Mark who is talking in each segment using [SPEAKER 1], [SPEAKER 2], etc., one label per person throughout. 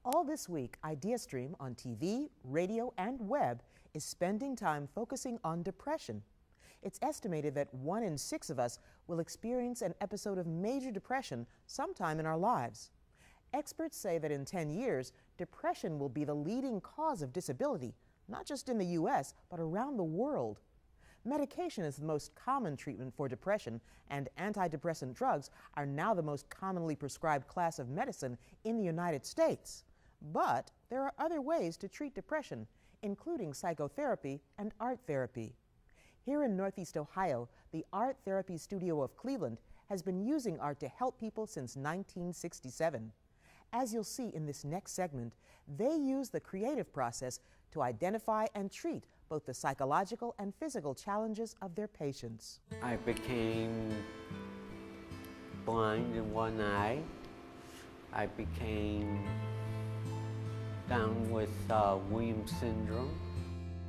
[SPEAKER 1] All this week, IdeaStream on TV, radio, and web is spending time focusing on depression. It's estimated that 1 in 6 of us will experience an episode of major depression sometime in our lives. Experts say that in 10 years, depression will be the leading cause of disability, not just in the U.S., but around the world. Medication is the most common treatment for depression, and antidepressant drugs are now the most commonly prescribed class of medicine in the United States. But there are other ways to treat depression, including psychotherapy and art therapy. Here in Northeast Ohio, the Art Therapy Studio of Cleveland has been using art to help people since 1967. As you'll see in this next segment, they use the creative process to identify and treat both the psychological and physical challenges of their patients.
[SPEAKER 2] I became blind in one eye. I became down with Williams syndrome.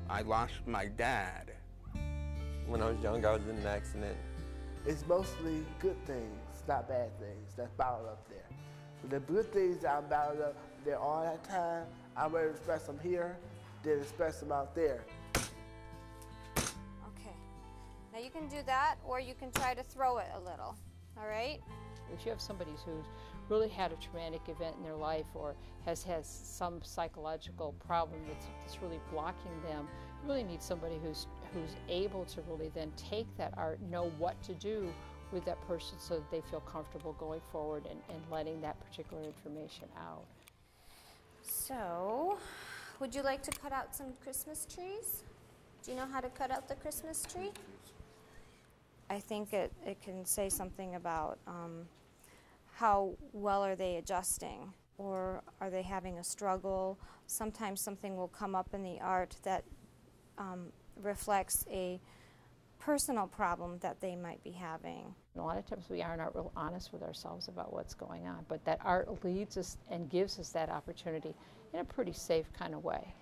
[SPEAKER 3] I lost my dad.
[SPEAKER 4] When I was young, I was in an accident.
[SPEAKER 5] It's mostly good things, not bad things, that's bottled up there. The good things that I'm bottled up there all that time, I'm ready to express them here, then express them out there.
[SPEAKER 6] Okay, now you can do that, or you can try to throw it a little, all right?
[SPEAKER 7] If you have somebody who's really had a traumatic event in their life or has some psychological problem that's really blocking them, you really need somebody who's able to really then take that art, know what to do with that person so that they feel comfortable going forward and letting that particular information out.
[SPEAKER 6] So, would you like to cut out some Christmas trees? Do you know how to cut out the Christmas tree? I think it can say something about how well are they adjusting, or are they having a struggle. Sometimes something will come up in the art that reflects a personal problem that they might be having.
[SPEAKER 7] A lot of times we are not real honest with ourselves about what's going on, but that art leads us and gives us that opportunity in a pretty safe kind of way.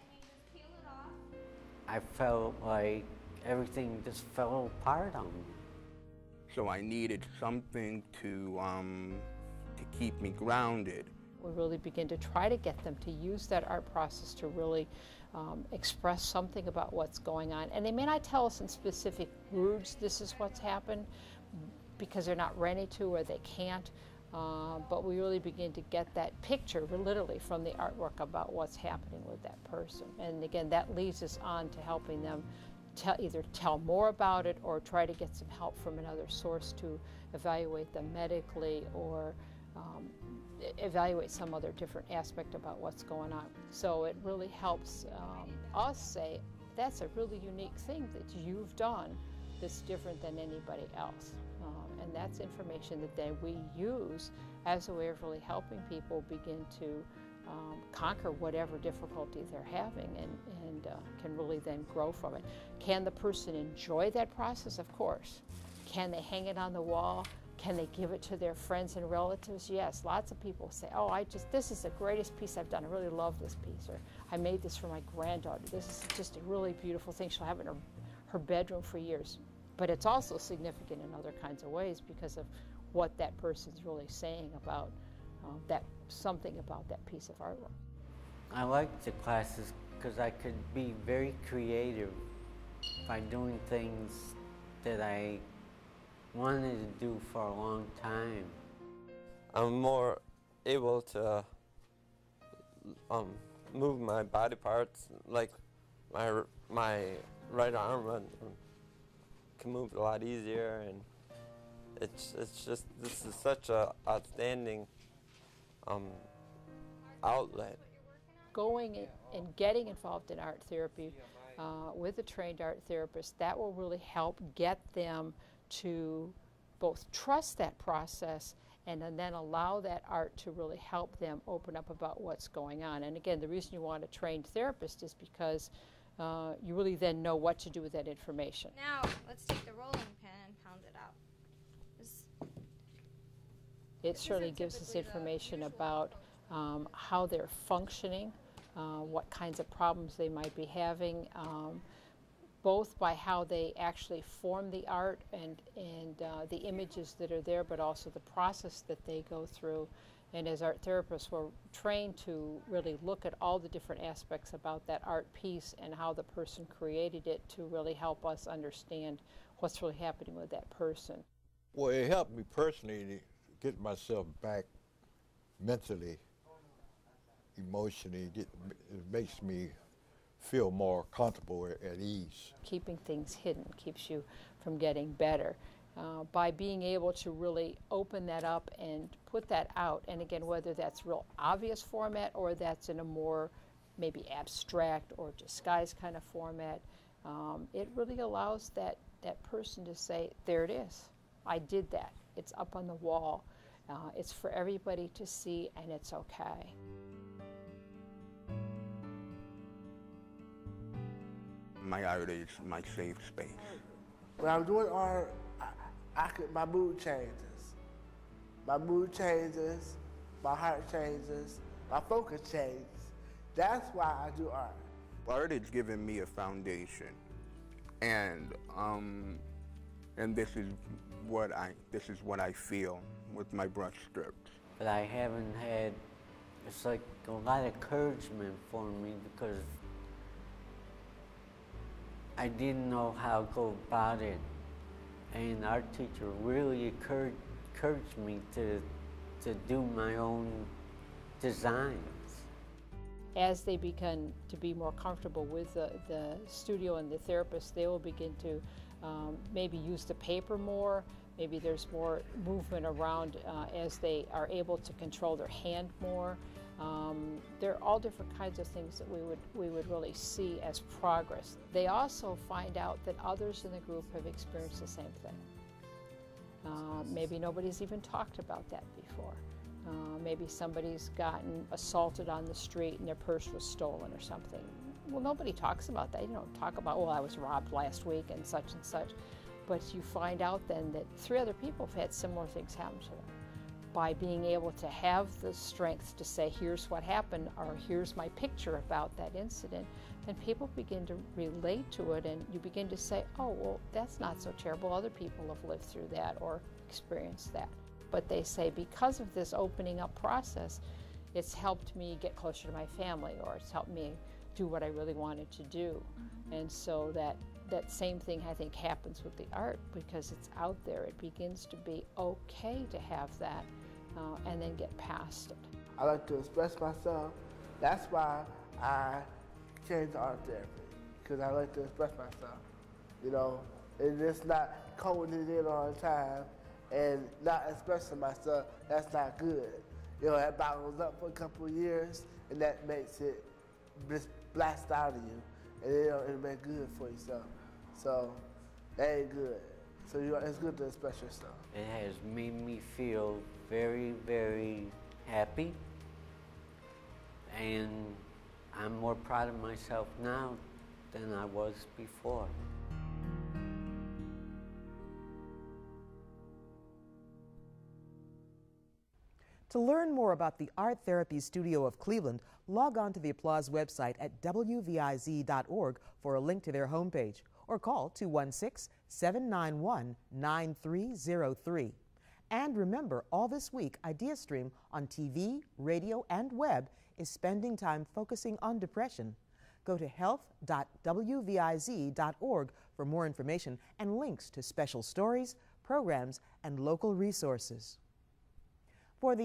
[SPEAKER 2] I felt like everything just fell apart on me.
[SPEAKER 3] So I needed something to keep me grounded.
[SPEAKER 7] We really begin to try to get them to use that art process to really express something about what's going on. And they may not tell us in specific words, this is what's happened, because they're not ready to or they can't. But we really begin to get that picture, literally, from the artwork about what's happening with that person. And again, that leads us on to helping them either tell more about it or try to get some help from another source to evaluate them medically or evaluate some other different aspect about what's going on. So it really helps us say, that's a really unique thing that you've done that's different than anybody else. And that's information that then we use as a way of really helping people begin to conquer whatever difficulty they're having and can really then grow from it. Can the person enjoy that process? Of course. Can they hang it on the wall? Can they give it to their friends and relatives? Yes, lots of people say, oh, this is the greatest piece I've done. I really love this piece. Or I made this for my granddaughter. This is just a really beautiful thing. She'll have it in her bedroom for years. But it's also significant in other kinds of ways because of what that person's really saying about something about that piece of artwork.
[SPEAKER 2] I liked the classes because I could be very creative by doing things that I wanted to do for a long time.
[SPEAKER 4] I'm more able to move my body parts, like my right arm can move a lot easier, and it's just, this is such a outstanding outlet.
[SPEAKER 7] Going and getting involved in art therapy with a trained art therapist, that will really help get them to both trust that process and then allow that art to really help them open up about what's going on. And again, the reason you want a trained therapist is because you really then know what to do with that information.
[SPEAKER 6] Now, let's take the rolling pin and pound it out.
[SPEAKER 7] It certainly gives us information about how they're functioning, what kinds of problems they might be having, both by how they actually form the art and the images that are there, but also the process that they go through And as art therapists, we're trained to really look at all the different aspects about that art piece and how the person created it to really help us understand what's really happening with that person.
[SPEAKER 8] Well, it helped me personally to get myself back mentally, emotionally. It makes me feel more comfortable at ease.
[SPEAKER 7] Keeping things hidden keeps you from getting better. By being able to really open that up and put that out, and again, whether that's real obvious format or that's in a more maybe abstract or disguised kind of format, it really allows that person to say, there it is, I did that, it's up on the wall, it's for everybody to see, and it's okay.
[SPEAKER 3] My art is my safe space.
[SPEAKER 5] When I'm doing art, my mood changes. My mood changes, my heart changes, my focus changes. That's why I do art.
[SPEAKER 3] Art has given me a foundation, and this is what I feel with my brush strokes.
[SPEAKER 2] But I haven't had, it's like a lot of encouragement for me because I didn't know how to go about it. And our teacher really encouraged me to do my own designs.
[SPEAKER 7] As they begin to be more comfortable with the studio and the therapist, they will begin to maybe use the paper more. Maybe there's more movement around as they are able to control their hand more. There are all different kinds of things that we would really see as progress. They also find out that others in the group have experienced the same thing. Maybe nobody's even talked about that before. Maybe somebody's gotten assaulted on the street and their purse was stolen or something. Well, nobody talks about that. You don't talk about, well, I was robbed last week and such. But you find out then that 3 other people have had similar things happen to them. By being able to have the strength to say, here's what happened, or here's my picture about that incident, then people begin to relate to it, and you begin to say, oh, well, that's not so terrible. Other people have lived through that or experienced that. But they say, because of this opening up process, it's helped me get closer to my family, or it's helped me do what I really wanted to do. And so that same thing, I think, happens with the art, because it's out there. It begins to be okay to have that and then get past it.
[SPEAKER 5] I like to express myself. That's why I changed to art therapy, because I like to express myself. You know, and it's not holding it in all the time and not expressing myself. That's not good. You know, that bottles up for a couple of years, and that makes it just blast out of you, and it'll make good for yourself. So that ain't good. So it's good to express yourself.
[SPEAKER 2] It has made me feel very, very happy, and I'm more proud of myself now than I was before.
[SPEAKER 1] To learn more about the Art Therapy Studio of Cleveland, log on to the Applause website at WVIZ.org for a link to their homepage, or call 216-791-9303. And remember, all this week, IdeaStream on TV, radio, and web is spending time focusing on depression. Go to health.wviz.org for more information and links to special stories, programs, and local resources. For the